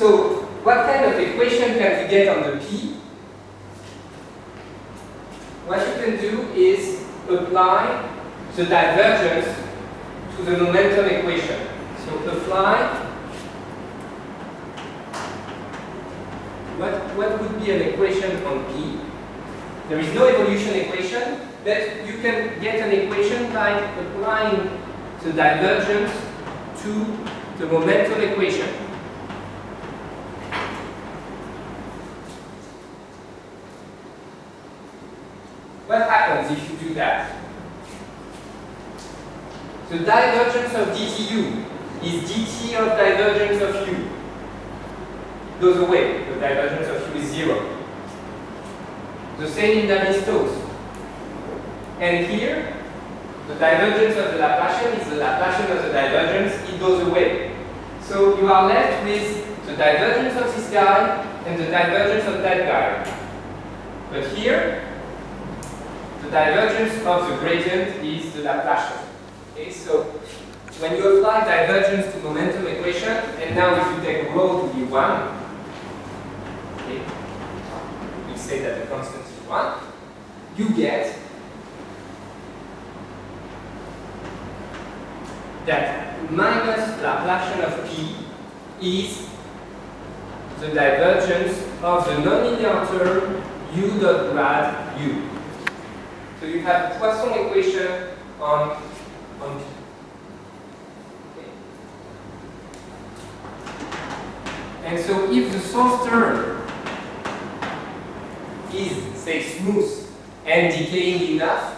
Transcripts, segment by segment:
So what kind of equation can we get on the P? What you can do is apply the divergence to the momentum equation. So apply what would be an equation on P? There is no evolution equation, but you can get an equation by applying the divergence to the momentum equation. What happens if you do that? The divergence of dtu is dt of divergence of u. Goes away. The divergence of u is 0. The same in Navier-Stokes. And here, the divergence of the Laplacian is the Laplacian of the divergence. It goes away. So you are left with the divergence of this guy and the divergence of that guy. But here, the divergence of the gradient is the Laplacian. Okay, so when you apply divergence to momentum equation, and now if you take rho to be 1, okay, we say that the constant is 1, you get that minus Laplacian of P is the divergence of the nonlinear term u dot grad u. So you have a Poisson equation on P. Okay. And so if the source term is, say, smooth and decaying enough,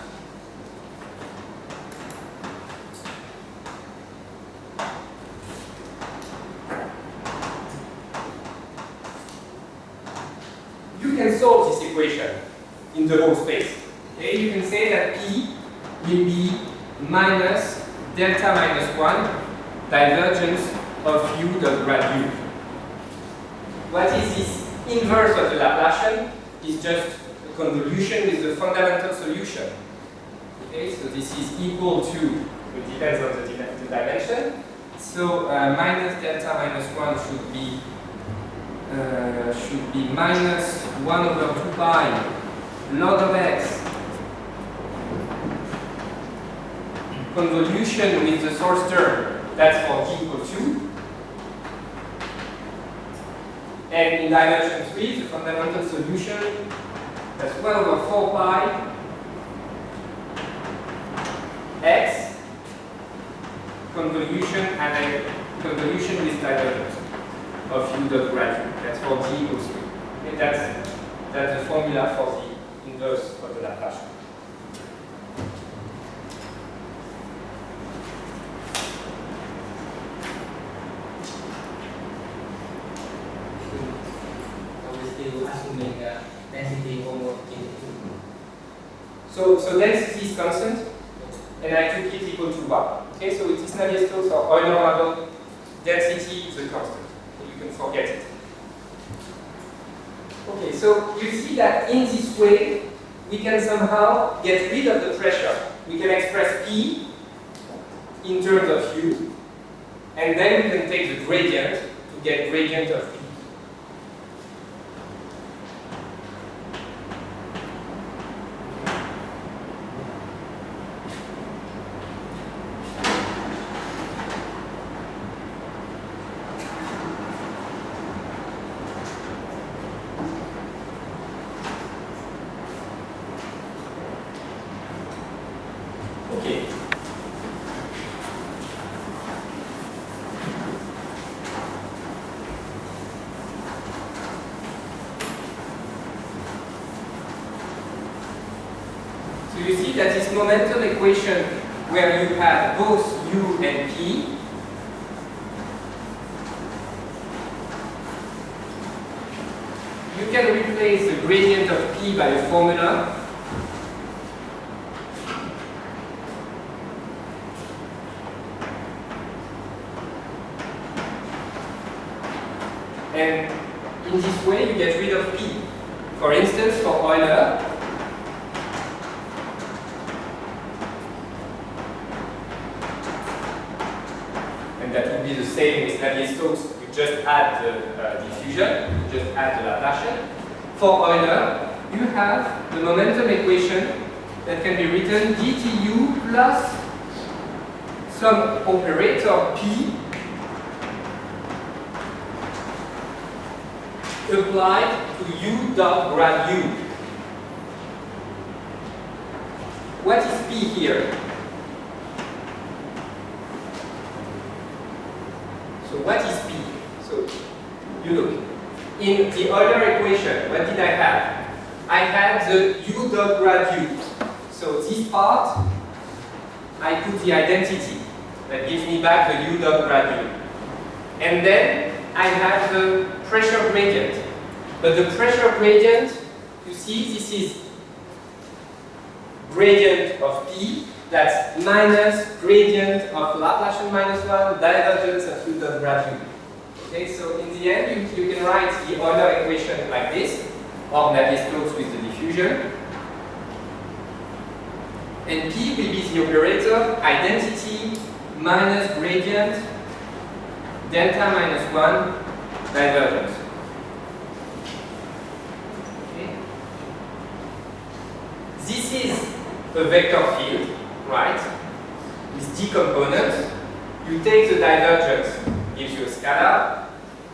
you can solve this equation in the whole space. Okay, you can say that P will be minus delta minus 1 divergence of u dot grad u. What is this inverse of the Laplacian? It's just a convolution with the fundamental solution. Okay, so this is equal to, it depends on the dimension. So minus delta minus 1 should be minus 1 over 2 pi log of x convolution with the source term, that's for t equals 2. And in dimension 3, the fundamental solution, that's 1 over 4 pi x convolution and a convolution with divergence of u dot grad u. That's for t equals 3. Okay, that's the formula for the inverse of the Laplacian. Assuming density homogeneity. So density is constant, and I took it equal to 1. Okay, so it is Navier-Stokes or Euler model. Density is a constant. So you can forget it. Okay, so you see that in this way, we can somehow get rid of the pressure. We can express P in terms of U, and then we can take the gradient to get gradient of P. Okay. So you see that this momentum equation where you have both u and p, you can replace the gradient of p by a formula. And in this way, you get rid of P. For instance, for Euler, and that would be the same with Navier-Stokes, you just add the diffusion, just add the Laplacian. For Euler, you have the momentum equation that can be written dtu plus some operator p applied to u dot grad u. What is p here? So what is p? So you look. In the Euler equation, what did I have? I had the u dot grad u. So this part, I put the identity that gives me back the u dot grad u. And then I have the pressure gradient. But the pressure gradient, you see, this is gradient of P, that's minus gradient of Laplacian minus 1, divergence of u dot grad u. Okay, so in the end, you can write the Euler equation like this, or Navier-Stokes with the diffusion. And P will be the operator identity minus gradient delta minus 1 divergence. Okay. This is a vector field, right? With D components. You take the divergence, gives you a scalar.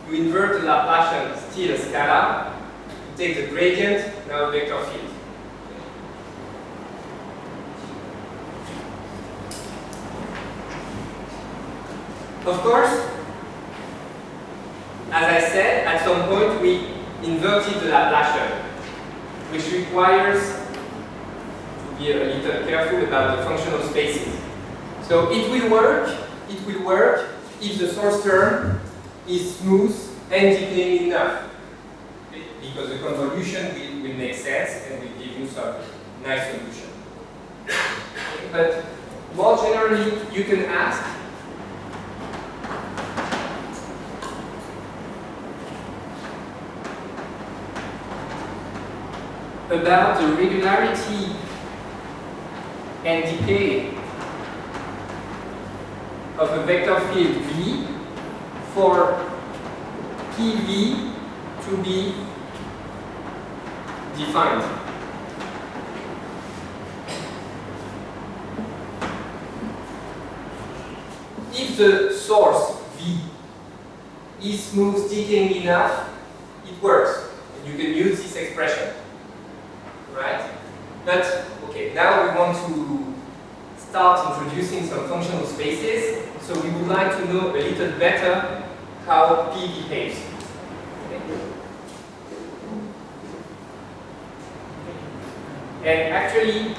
You invert the Laplacian, still a scalar. You take the gradient, now a vector field. Of course, as I said, at some point we inverted the Laplacian, which requires to be a little careful about the functional spaces. So it will work if the source term is smooth and decaying enough, because the convolution will make sense and will give you some nice solution. But more generally, you can ask, about the regularity and decay of a vector field V for PV to be defined. If the source V is smooth decaying enough, it works. And you can use this expression. Right? But, okay, now we want to start introducing some functional spaces, so we would like to know a little better how P behaves. Okay. And actually,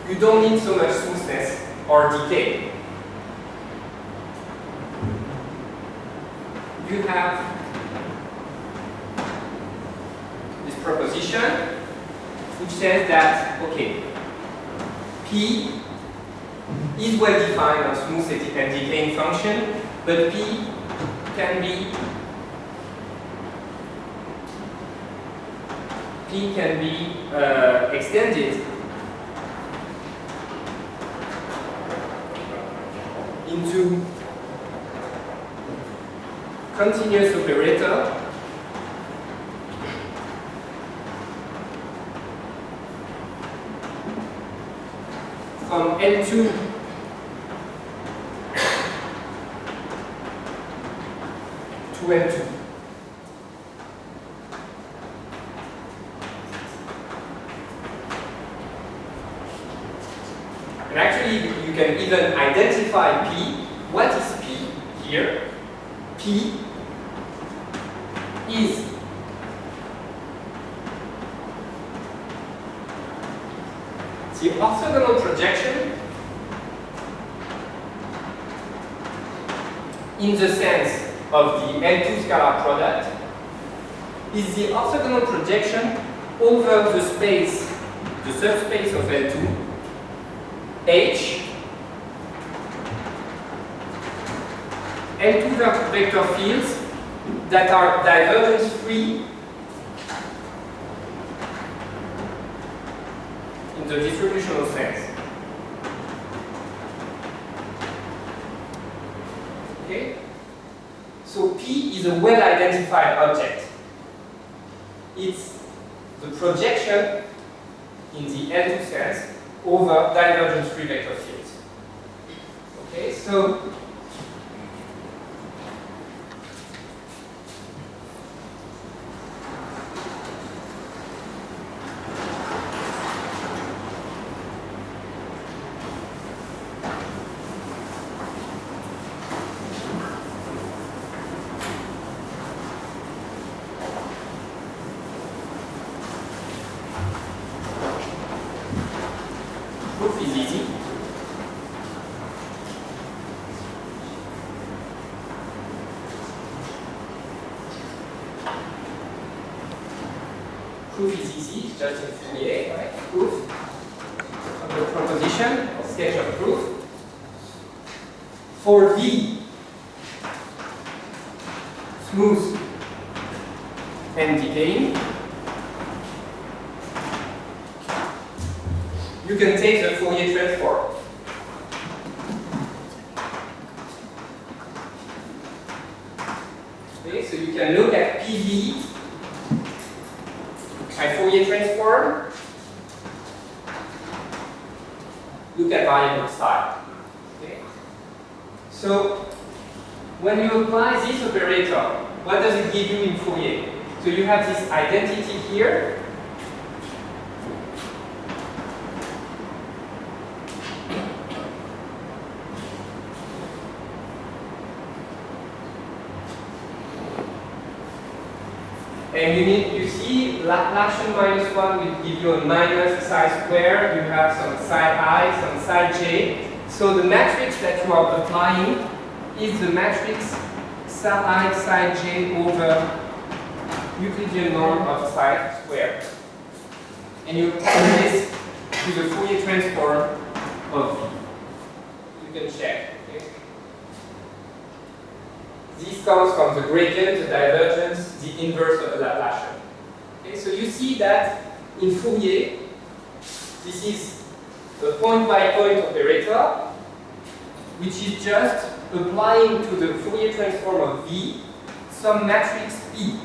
you don't need so much smoothness or decay. You have proposition which says that, okay, P is well defined on smooth and decaying function, but P can be extended into continuous operator from L2 to L2. And actually, you can even identify P. What is P here? P is the orthogonal projection in the sense of the L2 scalar product is the orthogonal projection over the space, the subspace of L2, H, L2 vector fields that are divergence free in the distributional sense. Okay? So P is a well-identified object. It's the projection in the L2 sense over divergence-free vector fields. Okay, so proof is easy. Proof is easy, it's just in Fourier, right? Proof of the proposition, or sketch of proof. For V, smooth and decaying, you can take the Fourier transform. Okay, so you can look at PDE by Fourier transform, look at variable psi. Okay? So when you apply this operator, what does it give you in Fourier? So you have this identity here. And you see Laplacian minus 1 will give you a minus psi squared. You have some psi I, some psi j. So the matrix that you are applying is the matrix psi I, psi j over Euclidean norm of psi squared. And you apply this to the Fourier transform of V. You can check. Okay? This comes from the gradient, the divergence, the inverse of the Laplacian. Okay, so you see that in Fourier, this is a point-by-point operator, which is just applying to the Fourier transform of V some matrix P.